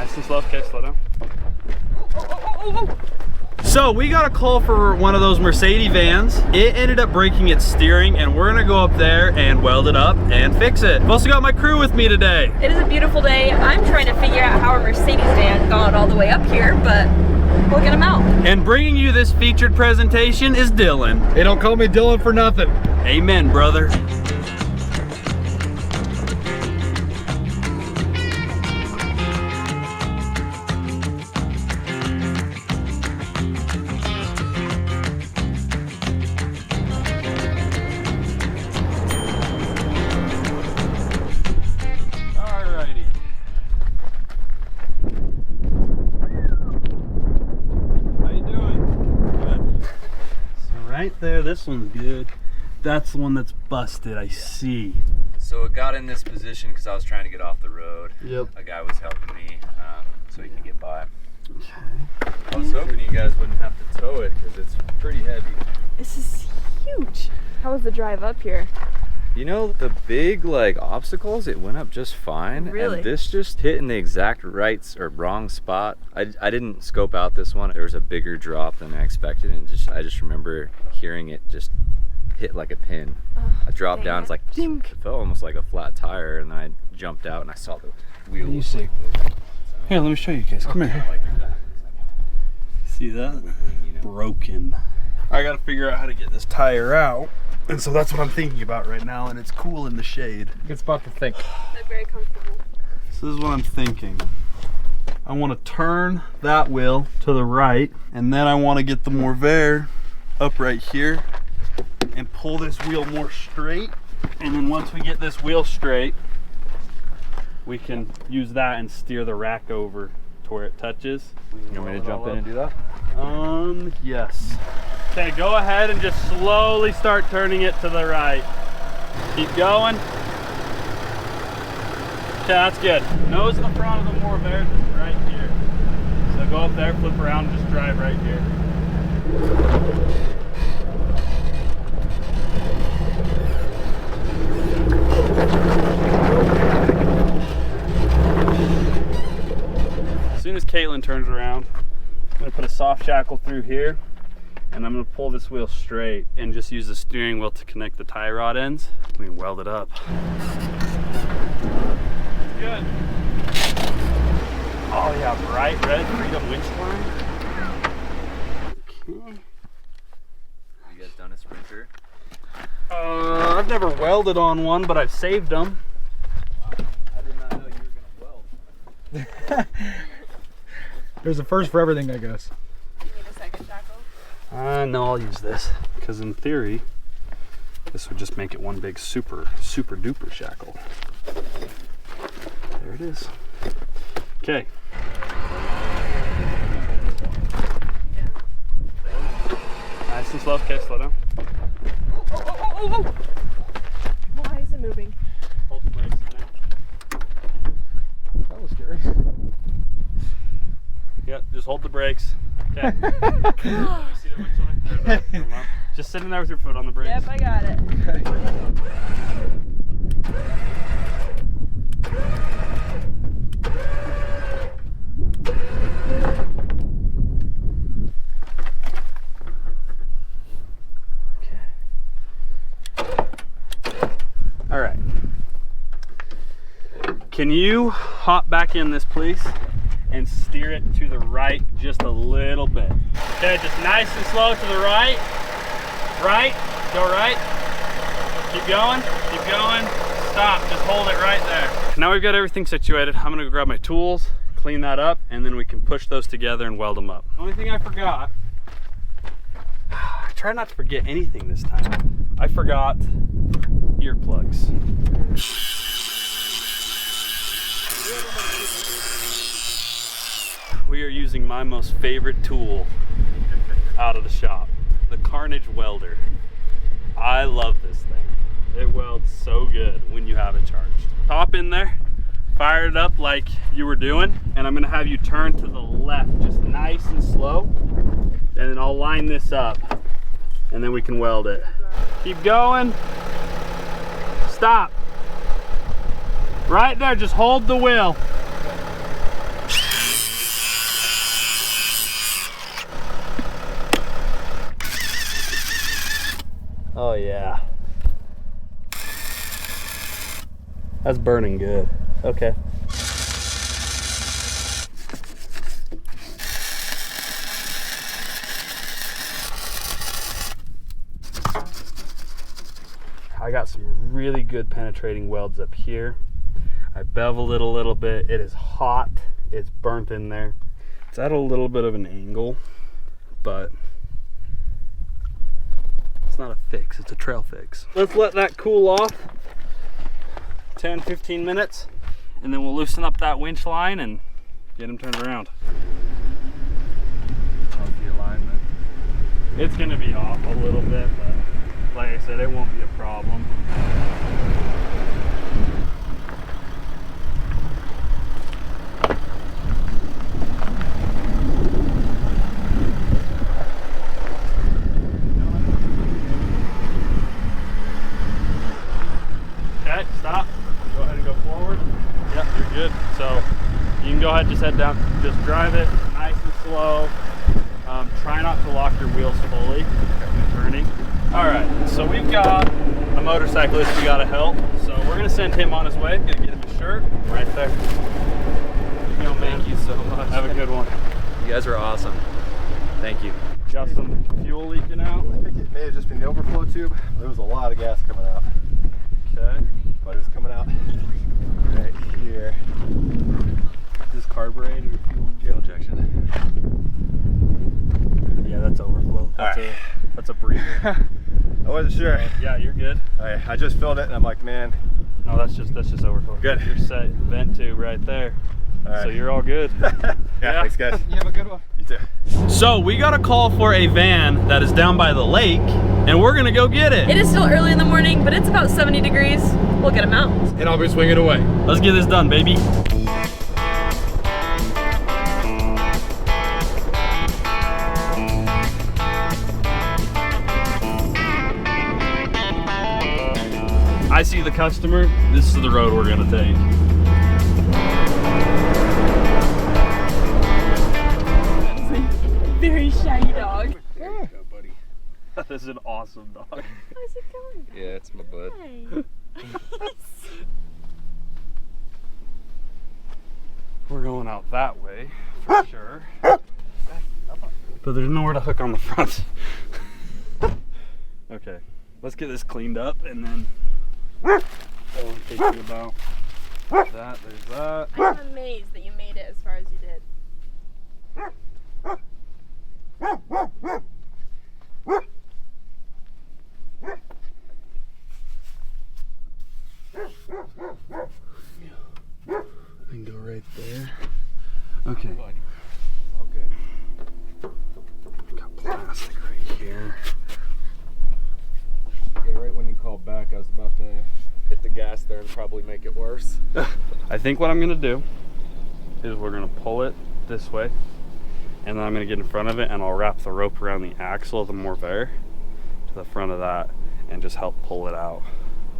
Nice and slow. Okay, slow down. So we got a call for one of those Mercedes vans. It ended up breaking its steering, and we're gonna go up there and weld it up and fix it. I've also got my crew with me today. It is a beautiful day. I'm trying to figure out how our Mercedes van got all the way up here, but we'll get them out. And bringing you this featured presentation is Dylan. They don't call me Dylan for nothing. Amen, brother. There, this one's good. That's the one that's busted, I see. So it got in this position because I was trying to get off the road. Yep. A guy was helping me so he could get by. Okay. I was hoping you guys wouldn't have to tow it because it's pretty heavy. This is huge. How was the drive up here? You know, the big obstacles, it went up just fine. Really? And this just hit in the exact right or wrong spot. I didn't scope out this one. There was a bigger drop than I expected, and I just remember hearing it just hit like a pin. Oh, I dropped down, it's like dink. It felt almost like a flat tire, and then I jumped out and I saw the wheel. You see? Here, let me show you guys. Come here. See that? Broken. I gotta figure out how to get this tire out. And so that's what I'm thinking about right now, and it's cool in the shade. Good spot to think. They're very comfortable. So this is what I'm thinking. I want to turn that wheel to the right, and then I want to get the MORR up right here and pull this wheel more straight. And then once we get this wheel straight, we can use that and steer the rack over to where it touches. You want me to jump in and do that? Yes. Okay, go ahead and just slowly start turning it to the right. Keep going. Okay, that's good. Nose in the front of the MORR is right here. So go up there, flip around, and just drive right here. As soon as Caitlin turns around, I'm gonna put a soft shackle through here, and I'm gonna pull this wheel straight and just use the steering wheel to connect the tie rod ends. We can weld it up. Good. Oh yeah, bright red Freedom winch line. Okay. You guys done a Sprinter? I've never welded on one, but I've saved them. Wow. I did not know you were gonna weld. There's a first for everything, I guess. You need a second shackle? No, I'll use this, because in theory, this would just make it one big super duper shackle. There it is. Okay. Yeah. Nice and slow. Okay, slow down. Oh. Why is it moving? Hold the brakes in there. That was scary. Yep, just hold the brakes. Okay. See the winch line? Just sitting there with your foot on the brakes. Yep, I got it. All right. Can you hop back in this, please? And steer it to the right just a little bit. Okay, just nice and slow to the right. Right, go right. Keep going, stop, just hold it right there. Now we've got everything situated. I'm gonna go grab my tools, clean that up, and then we can push those together and weld them up. Only thing I forgot, I try not to forget anything this time. I forgot earplugs. We are using my most favorite tool out of the shop, the Carnage welder. I love this thing. It welds so good when you have it charged. Hop in there, fire it up like you were doing, and I'm gonna have you turn to the left, just nice and slow, and then I'll line this up, and then we can weld it. Keep going. Stop. Right there, just hold the wheel. Oh yeah. That's burning good. Okay. I got some really good penetrating welds up here. I beveled it a little bit. It is hot. It's burnt in there. It's at a little bit of an angle, but it's not a fix, it's a trail fix. Let's let that cool off 10-15 minutes, and then we'll loosen up that winch line and get him turned around. How's the alignment? It's gonna be off a little bit, but like I said, it won't be a problem. Okay, stop. Go ahead and go forward. Yep, you're good. So you can go ahead and just head down. Just drive it nice and slow. Try not to lock your wheels fully when turning. All right, so we've got a motorcyclist we gotta help. So we're gonna send him on his way. Gonna get him a shirt right there. You know, man. Thank you so much. Have a good one. You guys are awesome. Thank you. Got some fuel leaking out. I think it may have just been the overflow tube. There was a lot of gas coming out, Okay. but it was coming out right here. This carburetor or fuel injection? Yeah, that's overflow. That's a breather. I wasn't sure. Yeah, you're good. I just filled it and I'm like, man, No, that's just overflow. Good. You're set. Vent tube right there. all right. So you're all good. yeah, thanks guys. You have a good one. You too. So we got a call for a van that is down by the lake, and we're gonna go get it. It is still early in the morning, but it's about 70 degrees. We'll get them out. And I'll be swinging away. Let's get this done, baby. I see the customer. This is the road we're gonna take. Very shaggy dog. There you go, buddy. That is an awesome dog. How's it going? Yeah, it's my bud. Hi. We're going out that way for sure. But there's nowhere to hook on the front. Okay, let's get this cleaned up and then I'll take you about that. There's that. I'm amazed that you made it as far as you did. I can go right there. Okay. All good. Got plastic right here. Yeah, right when you called back, I was about to hit the gas there and probably make it worse. I think what I'm gonna do is we're gonna pull it this way, and then I'm gonna get in front of it and I'll wrap the rope around the axle of the MORR to the front of that and just help pull it out.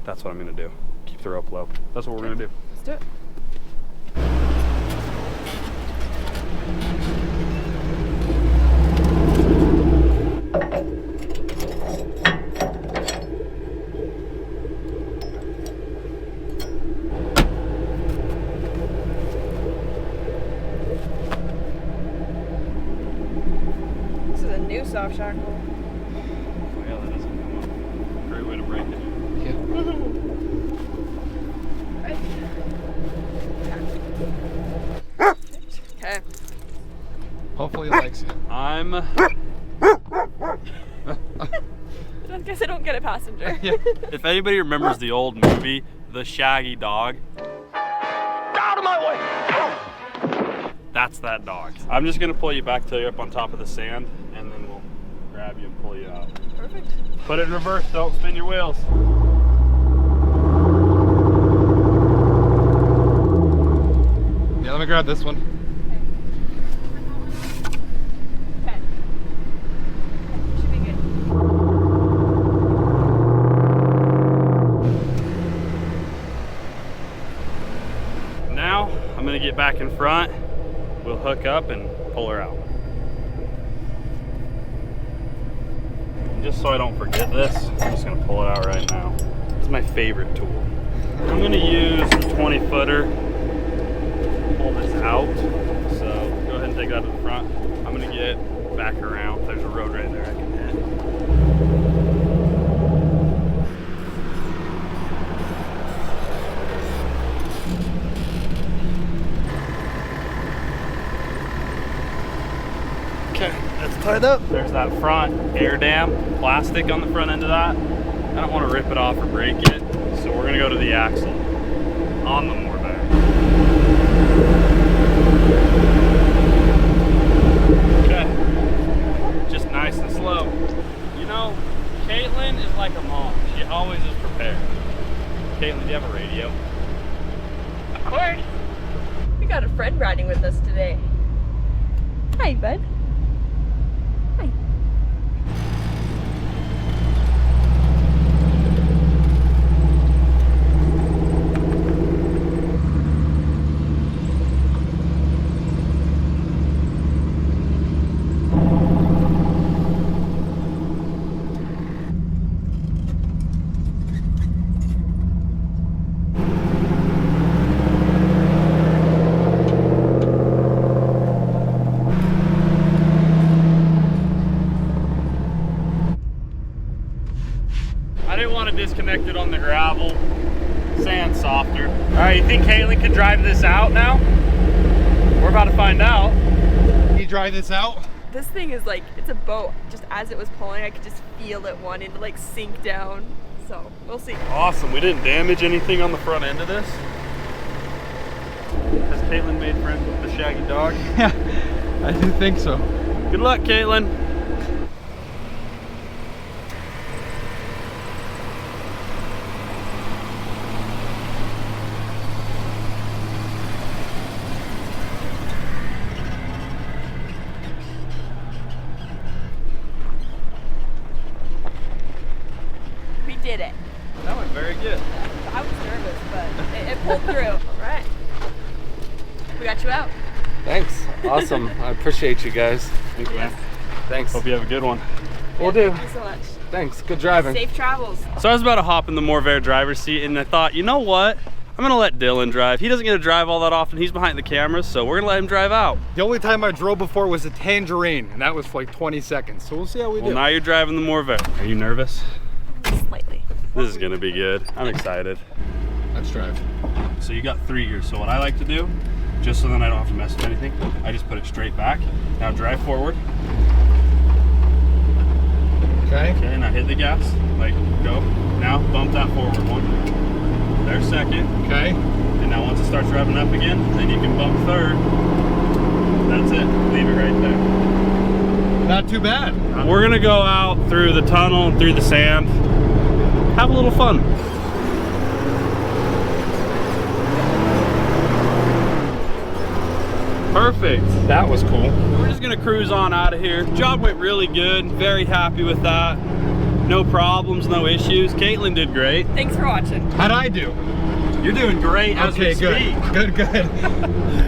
That's what I'm gonna do. Keep the rope low. That's what we're gonna do. Let's do it. This is a new soft shackle. Oh yeah, that doesn't come up. Great way to break it. Okay. Hopefully he likes it. I'm I guess I don't get a passenger. if anybody remembers the old movie, The Shaggy Dog. Out of my way! That's that dog. I'm just gonna pull you back till you're up on top of the sand, and then we'll grab you and pull you out. Perfect. Put it in reverse, don't spin your wheels. Yeah, let me grab this one. Okay. Should be good. Now, I'm gonna get back in front. We'll hook up and pull her out. just so I don't forget this, I'm just gonna pull it out right now. It's my favorite tool. I'm gonna use the 20-footer, pull this out. So go ahead and take that to the front. I'm gonna get back around. There's a road right there I can hit. Okay, that's tied up. There's that front air dam plastic on the front end of that. I don't want to rip it off or break it, so we're gonna go to the axle on the MORR bag. Okay, just nice and slow. You know, Caitlin is like a mom. She always is prepared. Caitlin, do you have a radio? Of course. We got a friend riding with us today. Hi, bud. Hi. I didn't want to disconnect it on the gravel. Sand's softer. All right, you think Caitlin could drive this out now? We're about to find out. You drive this out? This thing is like, it's a boat. Just as it was pulling, I could just feel it wanting to like sink down. So we'll see. Awesome, we didn't damage anything on the front end of this. Has Caitlin made friends with the shaggy dog? Yeah, I do think so. Good luck, Caitlin. We did it. That went very good. I was nervous, but it pulled through. All right. We got you out. Thanks. Awesome. I appreciate you guys. Thanks, man. Thanks. Hope you have a good one. Will do. Thank you so much. Thanks. Good driving. Safe travels. So I was about to hop in the MORR driver's seat, and I thought, you know what? I'm gonna let Dylan drive. He doesn't get to drive all that often. He's behind the cameras, so we're gonna let him drive out. The only time I drove before was a Tangerine, and that was for like 20 seconds. So we'll see how we Well, do. now you're driving the MORR. Are you nervous? Slightly. This is gonna be good. I'm excited. Let's drive. So you got 3 years. So what I like to do, just so then I don't have to mess with anything, I just put it straight back. Now drive forward. Okay. Okay, now hit the gas. Like, go. Now bump that forward one. There's second. Okay. And now once it starts revving up again, then you can bump third. That's it. Leave it right there. Not too bad. We're gonna go out through the tunnel and through the sand. Have a little fun. Perfect. That was cool. We're just gonna cruise on out of here. Job went really good. Very happy with that. No problems, no issues. Caitlin did great. Thanks for watching. How'd I do? You're doing great as we Okay, good. speak. Good, good.